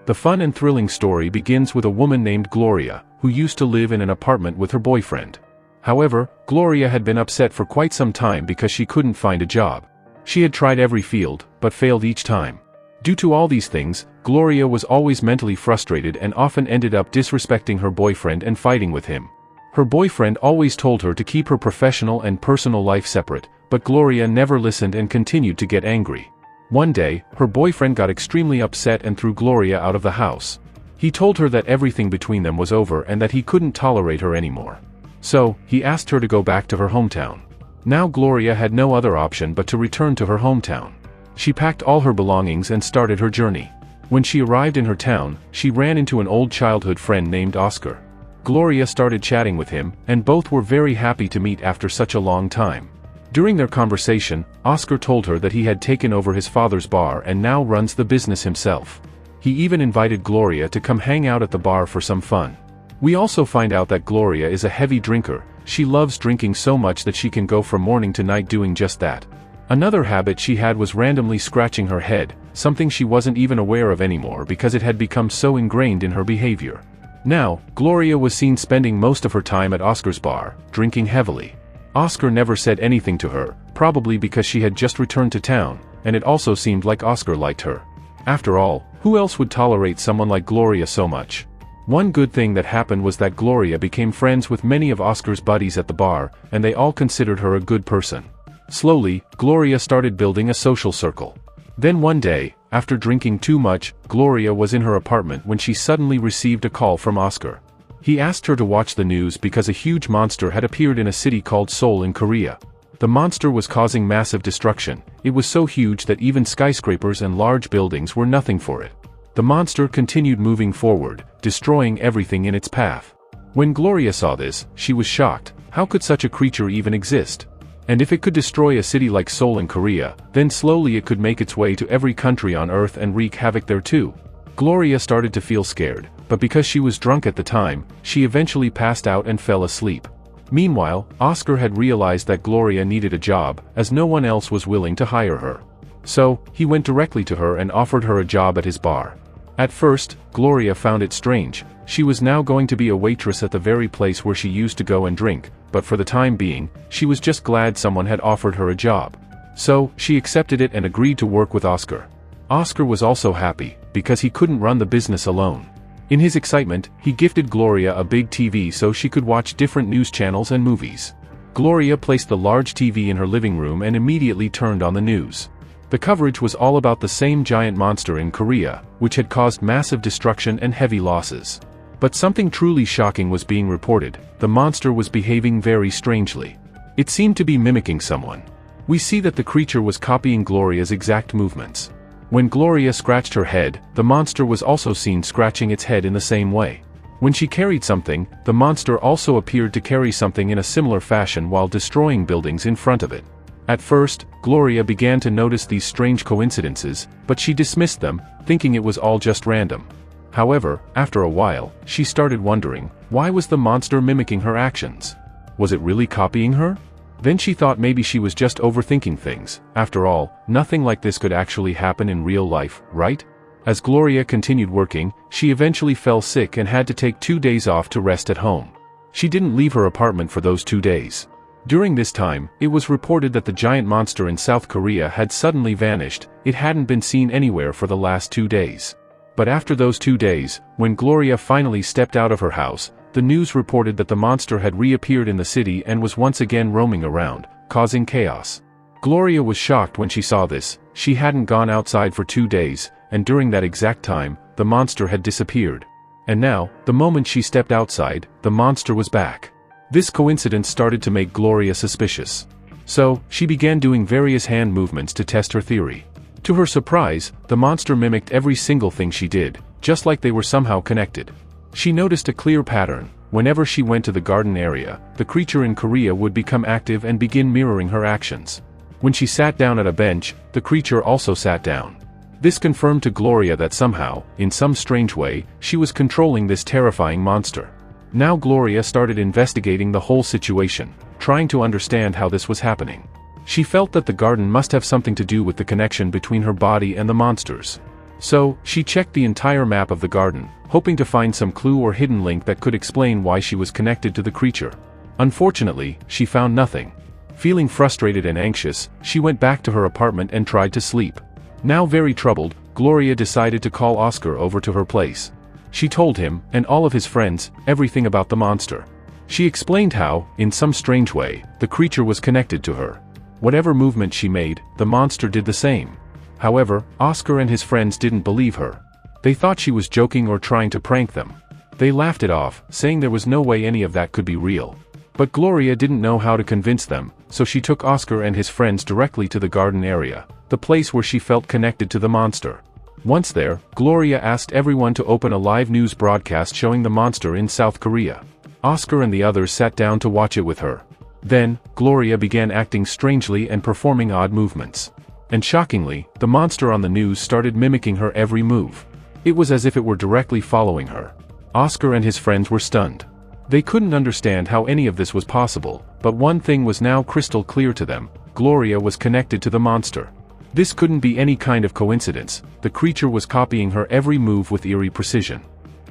The fun and thrilling story begins with a woman named Gloria, who used to live in an apartment with her boyfriend. However, Gloria had been upset for quite some time because she couldn't find a job. She had tried every field, but failed each time. Due to all these things, Gloria was always mentally frustrated and often ended up disrespecting her boyfriend and fighting with him. Her boyfriend always told her to keep her professional and personal life separate, but Gloria never listened and continued to get angry. One day, her boyfriend got extremely upset and threw Gloria out of the house. He told her that everything between them was over and that he couldn't tolerate her anymore. So, he asked her to go back to her hometown. Now Gloria had no other option but to return to her hometown. She packed all her belongings and started her journey. When she arrived in her town, she ran into an old childhood friend named Oscar. Gloria started chatting with him, and both were very happy to meet after such a long time. During their conversation, Oscar told her that he had taken over his father's bar and now runs the business himself. He even invited Gloria to come hang out at the bar for some fun. We also find out that Gloria is a heavy drinker. She loves drinking so much that she can go from morning to night doing just that. Another habit she had was randomly scratching her head, something she wasn't even aware of anymore because it had become so ingrained in her behavior. Now, Gloria was seen spending most of her time at Oscar's bar, drinking heavily. Oscar never said anything to her, probably because she had just returned to town, and it also seemed like Oscar liked her. After all, who else would tolerate someone like Gloria so much? One good thing that happened was that Gloria became friends with many of Oscar's buddies at the bar, and they all considered her a good person. Slowly, Gloria started building a social circle. Then one day, after drinking too much, Gloria was in her apartment when she suddenly received a call from Oscar. He asked her to watch the news because a huge monster had appeared in a city called Seoul in Korea. The monster was causing massive destruction. It was so huge that even skyscrapers and large buildings were nothing for it. The monster continued moving forward, destroying everything in its path. When Gloria saw this, she was shocked. How could such a creature even exist? And if it could destroy a city like Seoul in Korea, then slowly it could make its way to every country on Earth and wreak havoc there too. Gloria started to feel scared, but because she was drunk at the time, she eventually passed out and fell asleep. Meanwhile, Oscar had realized that Gloria needed a job, as no one else was willing to hire her. So, he went directly to her and offered her a job at his bar. At first, Gloria found it strange. She was now going to be a waitress at the very place where she used to go and drink, but for the time being, she was just glad someone had offered her a job. So, she accepted it and agreed to work with Oscar. Oscar was also happy, because he couldn't run the business alone. In his excitement, he gifted Gloria a big TV so she could watch different news channels and movies. Gloria placed the large TV in her living room and immediately turned on the news. The coverage was all about the same giant monster in Korea, which had caused massive destruction and heavy losses. But something truly shocking was being reported. The monster was behaving very strangely. It seemed to be mimicking someone. We see that the creature was copying Gloria's exact movements. When Gloria scratched her head, the monster was also seen scratching its head in the same way. When she carried something, the monster also appeared to carry something in a similar fashion while destroying buildings in front of it. At first, Gloria began to notice these strange coincidences, but she dismissed them, thinking it was all just random. However, after a while, she started wondering, why was the monster mimicking her actions? Was it really copying her? Then she thought maybe she was just overthinking things. After all, nothing like this could actually happen in real life, right? As Gloria continued working, she eventually fell sick and had to take 2 days off to rest at home. She didn't leave her apartment for those 2 days. During this time, it was reported that the giant monster in South Korea had suddenly vanished. It hadn't been seen anywhere for the last 2 days. But after those 2 days, when Gloria finally stepped out of her house, the news reported that the monster had reappeared in the city and was once again roaming around, causing chaos. Gloria was shocked when she saw this. She hadn't gone outside for 2 days, and during that exact time, the monster had disappeared. And now, the moment she stepped outside, the monster was back. This coincidence started to make Gloria suspicious. So, she began doing various hand movements to test her theory. To her surprise, the monster mimicked every single thing she did, just like they were somehow connected. She noticed a clear pattern. Whenever she went to the garden area, the creature in Korea would become active and begin mirroring her actions. When she sat down at a bench, the creature also sat down. This confirmed to Gloria that somehow, in some strange way, she was controlling this terrifying monster. Now Gloria started investigating the whole situation, trying to understand how this was happening. She felt that the garden must have something to do with the connection between her body and the monsters. So, she checked the entire map of the garden, hoping to find some clue or hidden link that could explain why she was connected to the creature. Unfortunately, she found nothing. Feeling frustrated and anxious, she went back to her apartment and tried to sleep. Now very troubled, Gloria decided to call Oscar over to her place. She told him, and all of his friends, everything about the monster. She explained how, in some strange way, the creature was connected to her. Whatever movement she made, the monster did the same. However, Oscar and his friends didn't believe her. They thought she was joking or trying to prank them. They laughed it off, saying there was no way any of that could be real. But Gloria didn't know how to convince them, so she took Oscar and his friends directly to the garden area, the place where she felt connected to the monster. Once there, Gloria asked everyone to open a live news broadcast showing the monster in South Korea. Oscar and the others sat down to watch it with her. Then, Gloria began acting strangely and performing odd movements. And shockingly, the monster on the news started mimicking her every move. It was as if it were directly following her. Oscar and his friends were stunned. They couldn't understand how any of this was possible, but one thing was now crystal clear to them: Gloria was connected to the monster. This couldn't be any kind of coincidence. The creature was copying her every move with eerie precision.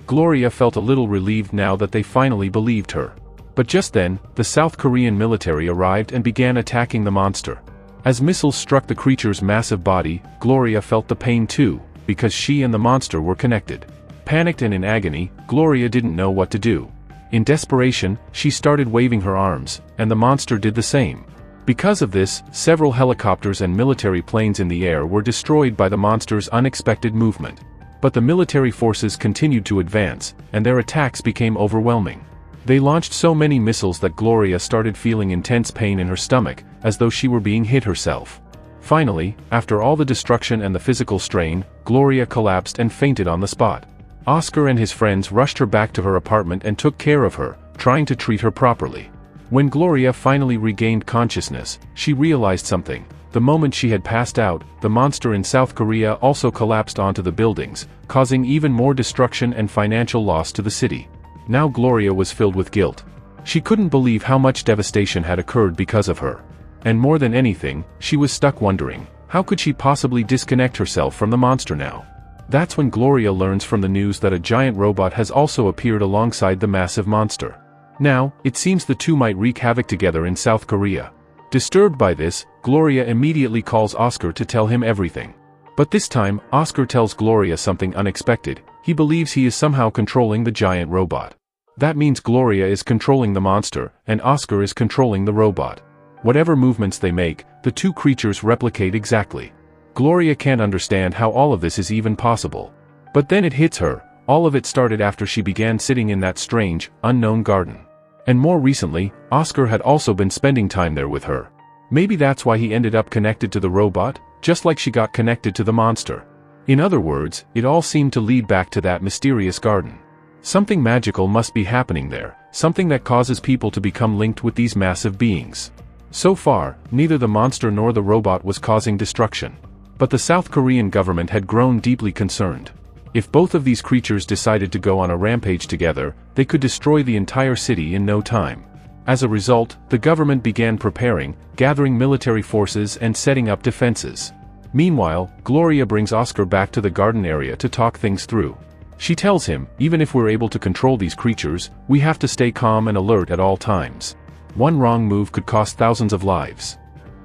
Gloria felt a little relieved now that they finally believed her. But just then, the South Korean military arrived and began attacking the monster. As missiles struck the creature's massive body, Gloria felt the pain too, because she and the monster were connected. Panicked and in agony, Gloria didn't know what to do. In desperation, she started waving her arms, and the monster did the same. Because of this, several helicopters and military planes in the air were destroyed by the monster's unexpected movement. But the military forces continued to advance, and their attacks became overwhelming. They launched so many missiles that Gloria started feeling intense pain in her stomach, as though she were being hit herself. Finally, after all the destruction and the physical strain, Gloria collapsed and fainted on the spot. Oscar and his friends rushed her back to her apartment and took care of her, trying to treat her properly. When Gloria finally regained consciousness, she realized something. The moment she had passed out, the monster in South Korea also collapsed onto the buildings, causing even more destruction and financial loss to the city. Now Gloria was filled with guilt. She couldn't believe how much devastation had occurred because of her. And more than anything, she was stuck wondering, how could she possibly disconnect herself from the monster now? That's when Gloria learns from the news that a giant robot has also appeared alongside the massive monster. Now, it seems the two might wreak havoc together in South Korea. Disturbed by this, Gloria immediately calls Oscar to tell him everything. But this time, Oscar tells Gloria something unexpected. He believes he is somehow controlling the giant robot. That means Gloria is controlling the monster, and Oscar is controlling the robot. Whatever movements they make, the two creatures replicate exactly. Gloria can't understand how all of this is even possible. But then it hits her. All of it started after she began sitting in that strange, unknown garden. And more recently, Oscar had also been spending time there with her. Maybe that's why he ended up connected to the robot, just like she got connected to the monster. In other words, it all seemed to lead back to that mysterious garden. Something magical must be happening there, something that causes people to become linked with these massive beings. So far, neither the monster nor the robot was causing destruction. But the South Korean government had grown deeply concerned. If both of these creatures decided to go on a rampage together, they could destroy the entire city in no time. As a result, the government began preparing, gathering military forces and setting up defenses. Meanwhile, Gloria brings Oscar back to the garden area to talk things through. She tells him, even if we're able to control these creatures, we have to stay calm and alert at all times. One wrong move could cost thousands of lives.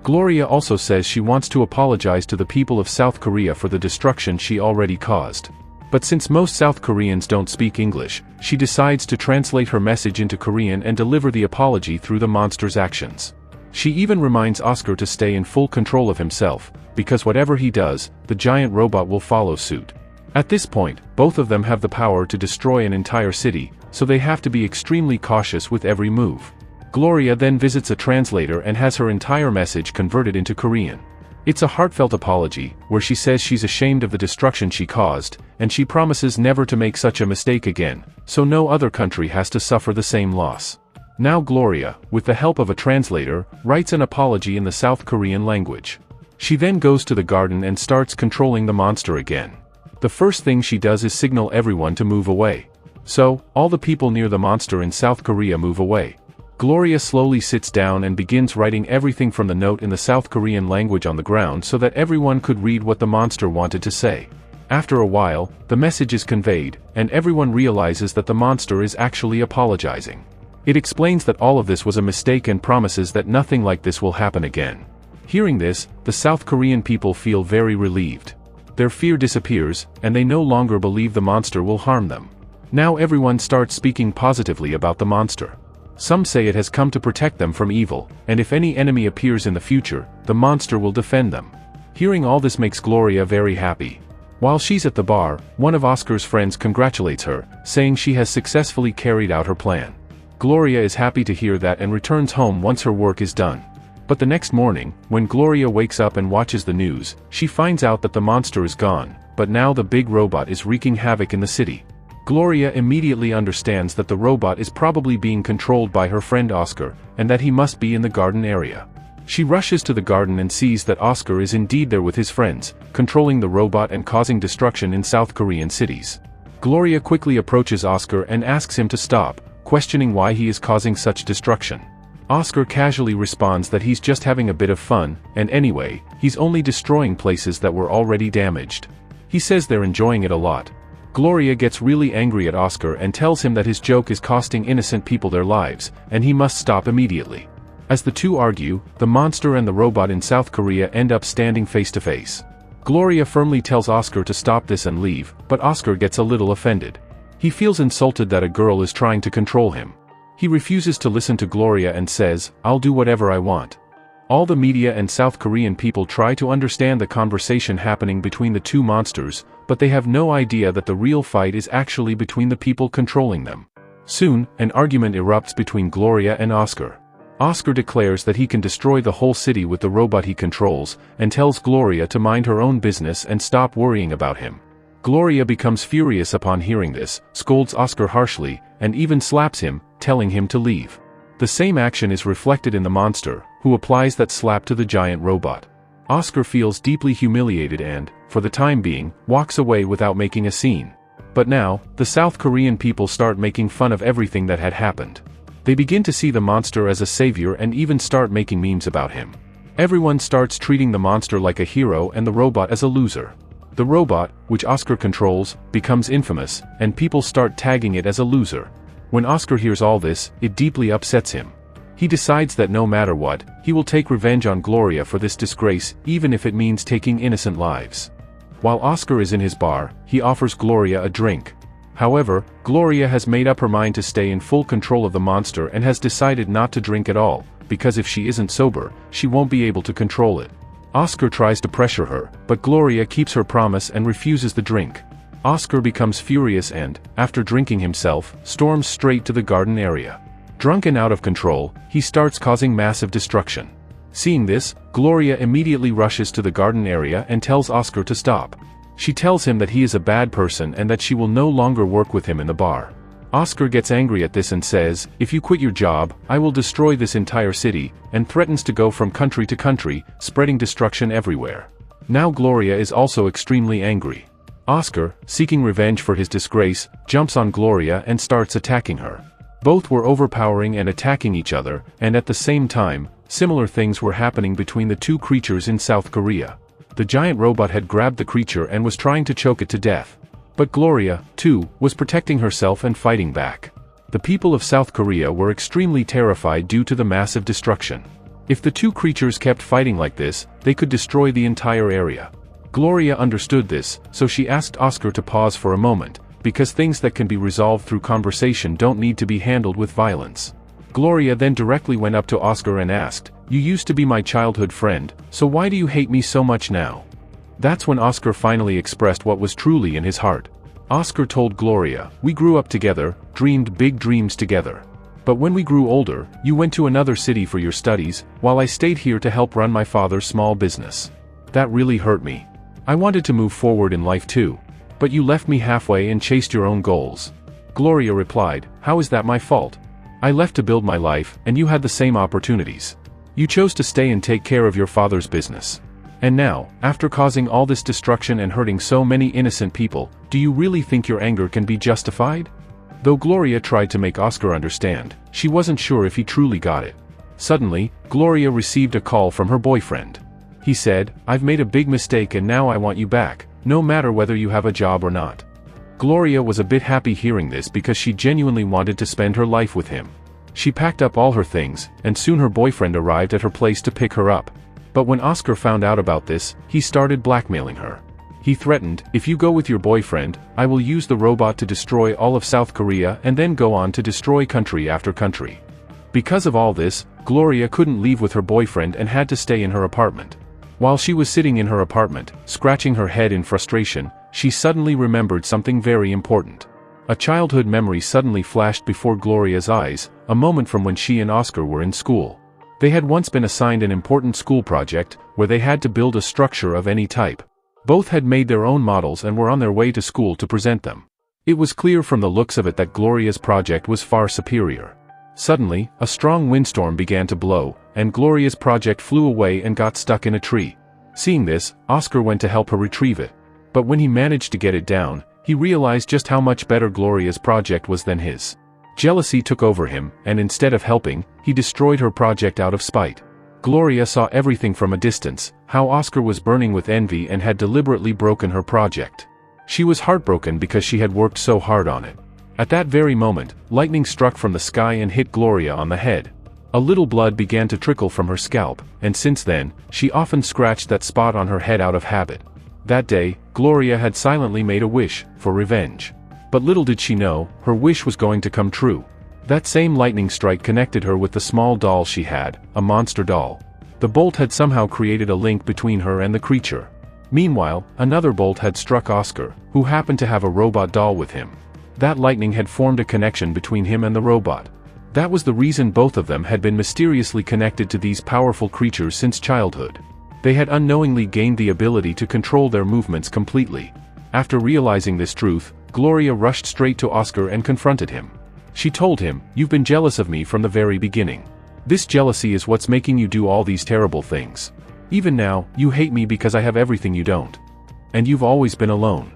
Gloria also says she wants to apologize to the people of South Korea for the destruction she already caused. But since most South Koreans don't speak English, she decides to translate her message into Korean and deliver the apology through the monster's actions. She even reminds Oscar to stay in full control of himself, because whatever he does, the giant robot will follow suit. At this point, both of them have the power to destroy an entire city, so they have to be extremely cautious with every move. Gloria then visits a translator and has her entire message converted into Korean. It's a heartfelt apology, where she says she's ashamed of the destruction she caused, and she promises never to make such a mistake again, so no other country has to suffer the same loss. Now Gloria, with the help of a translator, writes an apology in the South Korean language. She then goes to the garden and starts controlling the monster again. The first thing she does is signal everyone to move away. So, all the people near the monster in South Korea move away. Gloria slowly sits down and begins writing everything from the note in the South Korean language on the ground so that everyone could read what the monster wanted to say. After a while, the message is conveyed, and everyone realizes that the monster is actually apologizing. It explains that all of this was a mistake and promises that nothing like this will happen again. Hearing this, the South Korean people feel very relieved. Their fear disappears, and they no longer believe the monster will harm them. Now everyone starts speaking positively about the monster. Some say it has come to protect them from evil, and if any enemy appears in the future, the monster will defend them. Hearing all this makes Gloria very happy. While she's at the bar, one of Oscar's friends congratulates her, saying she has successfully carried out her plan. Gloria is happy to hear that and returns home once her work is done. But the next morning, when Gloria wakes up and watches the news, she finds out that the monster is gone, but now the big robot is wreaking havoc in the city. Gloria immediately understands that the robot is probably being controlled by her friend Oscar, and that he must be in the garden area. She rushes to the garden and sees that Oscar is indeed there with his friends, controlling the robot and causing destruction in South Korean cities. Gloria quickly approaches Oscar and asks him to stop, questioning why he is causing such destruction. Oscar casually responds that he's just having a bit of fun, and anyway, he's only destroying places that were already damaged. He says they're enjoying it a lot. Gloria gets really angry at Oscar and tells him that his joke is costing innocent people their lives, and he must stop immediately. As the two argue, the monster and the robot in South Korea end up standing face to face. Gloria firmly tells Oscar to stop this and leave, but Oscar gets a little offended. He feels insulted that a girl is trying to control him. He refuses to listen to Gloria and says, "I'll do whatever I want." All the media and South Korean people try to understand the conversation happening between the two monsters, but they have no idea that the real fight is actually between the people controlling them. Soon, an argument erupts between Gloria and Oscar. Oscar declares that he can destroy the whole city with the robot he controls, and tells Gloria to mind her own business and stop worrying about him. Gloria becomes furious upon hearing this, scolds Oscar harshly, and even slaps him, telling him to leave. The same action is reflected in the monster, who applies that slap to the giant robot. Oscar feels deeply humiliated and, for the time being, walks away without making a scene. But now, the South Korean people start making fun of everything that had happened. They begin to see the monster as a savior and even start making memes about him. Everyone starts treating the monster like a hero and the robot as a loser. The robot, which Oscar controls, becomes infamous, and people start tagging it as a loser. When Oscar hears all this, it deeply upsets him. He decides that no matter what, he will take revenge on Gloria for this disgrace, even if it means taking innocent lives. While Oscar is in his bar, he offers Gloria a drink. However, Gloria has made up her mind to stay in full control of the monster and has decided not to drink at all, because if she isn't sober, she won't be able to control it. Oscar tries to pressure her, but Gloria keeps her promise and refuses the drink. Oscar becomes furious and, after drinking himself, storms straight to the garden area. Drunk and out of control, he starts causing massive destruction. Seeing this, Gloria immediately rushes to the garden area and tells Oscar to stop. She tells him that he is a bad person and that she will no longer work with him in the bar. Oscar gets angry at this and says, "If you quit your job, I will destroy this entire city," and threatens to go from country to country, spreading destruction everywhere. Now Gloria is also extremely angry. Oscar, seeking revenge for his disgrace, jumps on Gloria and starts attacking her. Both were overpowering and attacking each other, and at the same time, similar things were happening between the two creatures in South Korea. The giant robot had grabbed the creature and was trying to choke it to death. But Gloria, too, was protecting herself and fighting back. The people of South Korea were extremely terrified due to the massive destruction. If the two creatures kept fighting like this, they could destroy the entire area. Gloria understood this, so she asked Oscar to pause for a moment, because things that can be resolved through conversation don't need to be handled with violence. Gloria then directly went up to Oscar and asked, "You used to be my childhood friend, so why do you hate me so much now?" That's when Oscar finally expressed what was truly in his heart. Oscar told Gloria, "We grew up together, dreamed big dreams together. But when we grew older, you went to another city for your studies, while I stayed here to help run my father's small business. That really hurt me. I wanted to move forward in life too. But you left me halfway and chased your own goals." Gloria replied, "How is that my fault? I left to build my life, and you had the same opportunities. You chose to stay and take care of your father's business. And now, after causing all this destruction and hurting so many innocent people, do you really think your anger can be justified?" Though Gloria tried to make Oscar understand, she wasn't sure if he truly got it. Suddenly, Gloria received a call from her boyfriend. He said, "I've made a big mistake and now I want you back, no matter whether you have a job or not. Gloria was a bit happy hearing this because she genuinely wanted to spend her life with him. She packed up all her things, and soon her boyfriend arrived at her place to pick her up. But when Oscar found out about this, he started blackmailing her. He threatened, "If you go with your boyfriend, I will use the robot to destroy all of South Korea and then go on to destroy country after country." Because of all this, Gloria couldn't leave with her boyfriend and had to stay in her apartment. While she was sitting in her apartment, scratching her head in frustration, she suddenly remembered something very important. A childhood memory suddenly flashed before Gloria's eyes, a moment from when she and Oscar were in school. They had once been assigned an important school project, where they had to build a structure of any type. Both had made their own models and were on their way to school to present them. It was clear from the looks of it that Gloria's project was far superior. Suddenly, a strong windstorm began to blow, and Gloria's project flew away and got stuck in a tree. Seeing this, Oscar went to help her retrieve it. But when he managed to get it down, he realized just how much better Gloria's project was than his. Jealousy took over him, and instead of helping, he destroyed her project out of spite. Gloria saw everything from a distance, how Oscar was burning with envy and had deliberately broken her project. She was heartbroken because she had worked so hard on it. At that very moment, lightning struck from the sky and hit Gloria on the head. A little blood began to trickle from her scalp, and since then, she often scratched that spot on her head out of habit. That day, Gloria had silently made a wish for revenge. But little did she know, her wish was going to come true. That same lightning strike connected her with the small doll she had, a monster doll. The bolt had somehow created a link between her and the creature. Meanwhile, another bolt had struck Oscar, who happened to have a robot doll with him. That lightning had formed a connection between him and the robot. That was the reason both of them had been mysteriously connected to these powerful creatures since childhood. They had unknowingly gained the ability to control their movements completely. After realizing this truth, Gloria rushed straight to Oscar and confronted him. She told him, "You've been jealous of me from the very beginning. This jealousy is what's making you do all these terrible things. Even now, you hate me because I have everything you don't. And you've always been alone."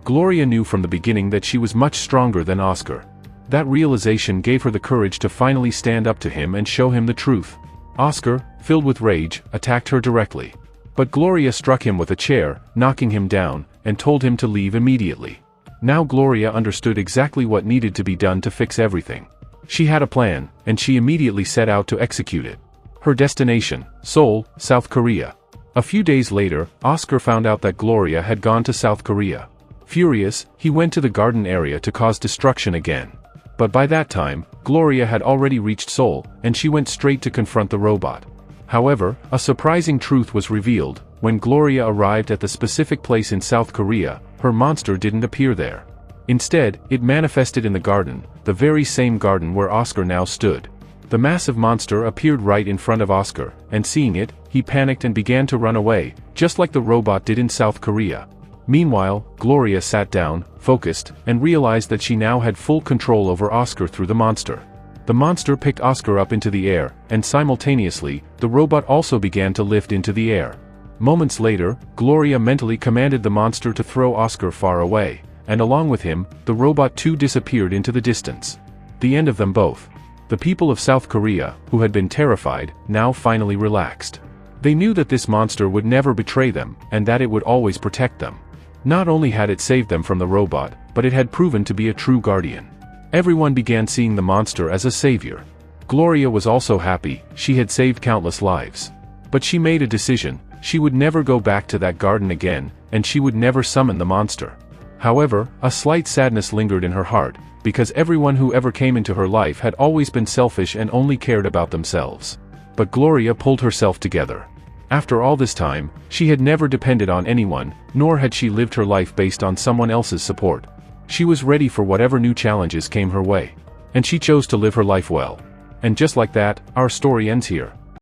Gloria knew from the beginning that she was much stronger than Oscar. That realization gave her the courage to finally stand up to him and show him the truth. Oscar, filled with rage, attacked her directly. But Gloria struck him with a chair, knocking him down, and told him to leave immediately. Now Gloria understood exactly what needed to be done to fix everything. She had a plan, and she immediately set out to execute it. Her destination, Seoul, South Korea. A few days later, Oscar found out that Gloria had gone to South Korea. Furious, he went to the garden area to cause destruction again. But by that time, Gloria had already reached Seoul, and she went straight to confront the robot. However, a surprising truth was revealed. When Gloria arrived at the specific place in South Korea, her monster didn't appear there. Instead, it manifested in the garden, the very same garden where Oscar now stood. The massive monster appeared right in front of Oscar, and seeing it, he panicked and began to run away, just like the robot did in South Korea. Meanwhile, Gloria sat down, focused, and realized that she now had full control over Oscar through the monster. The monster picked Oscar up into the air, and simultaneously, the robot also began to lift into the air. Moments later, Gloria mentally commanded the monster to throw Oscar far away, and along with him, the robot too disappeared into the distance. The end of them both. The people of South Korea, who had been terrified, now finally relaxed. They knew that this monster would never betray them, and that it would always protect them. Not only had it saved them from the robot, but it had proven to be a true guardian. Everyone began seeing the monster as a savior. Gloria was also happy, she had saved countless lives. But she made a decision, she would never go back to that garden again, and she would never summon the monster. However, a slight sadness lingered in her heart, because everyone who ever came into her life had always been selfish and only cared about themselves. But Gloria pulled herself together. After all this time, she had never depended on anyone, nor had she lived her life based on someone else's support. She was ready for whatever new challenges came her way. And she chose to live her life well. And just like that, our story ends here.